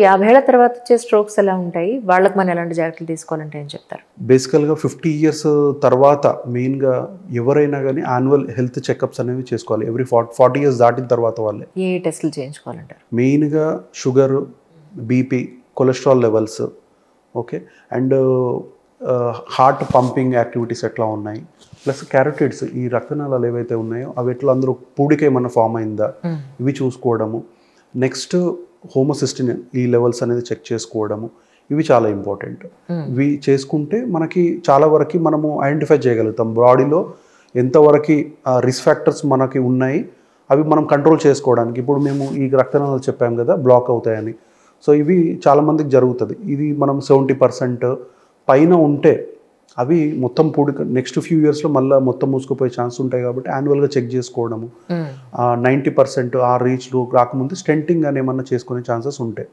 50 ఏళ్ల తర్వాత వచ్చే స్ట్రోక్స్ ఎలా ఉంటాయి? వాళ్ళకి మనం ఎలాంటి జాగ్రత్తలు తీసుకోవాలంటే ఏం చెప్తారు? బేసికల్గా 50 ఇయర్స్ తర్వాత మెయిన్గా ఎవరైనా కానీ యాన్యువల్ హెల్త్ చెకప్స్ అనేవి చేసుకోవాలి. ఎవ్రీ 40 ఇయర్స్ దాటిన తర్వాత వాళ్ళే. ఏ టెస్టులు చేయించుకోవాలంటారు? మెయిన్గా sugar, BP, cholesterol levels, okay, and heart pumping activities ఎట్లా ఉన్నాయి, ప్లస్ క్యారోటిడ్స్, ఈ రక్తనాళాలు ఏవైతే ఉన్నాయో అవి ఎట్లా అందరూ పూడిక ఏమన్నా ఫామ్ అయిందా ఇవి చూసుకోవడము. నెక్స్ట్ హోమోసిస్టిన్ ఈ లెవెల్స్ అనేది చెక్ చేసుకోవడము, ఇవి చాలా ఇంపార్టెంట్. ఇవి చేసుకుంటే మనకి చాలా వరకు మనము ఐడెంటిఫై చేయగలుగుతాం బాడీలో ఎంతవరకు రిస్క్ ఫ్యాక్టర్స్ మనకి ఉన్నాయి, అవి మనం కంట్రోల్ చేసుకోవడానికి. ఇప్పుడు మేము ఈ రక్తనాళాలు చెప్పాం కదా బ్లాక్ అవుతాయని, సో ఇవి చాలామందికి జరుగుతుంది. ఇది మనం 70% పైన ఉంటే అవి మొత్తం పూడిక నెక్స్ట్ ఫ్యూ ఇయర్స్లో మళ్ళీ మొత్తం మూసుకుపోయే ఛాన్స్ ఉంటాయి. కాబట్టి యాన్యువల్గా చెక్ చేసుకోవడము. 90% ఆ రీచ్లు రాకముందు స్టెంటింగ్ అని ఏమన్నా చేసుకునే ఛాన్సెస్ ఉంటాయి.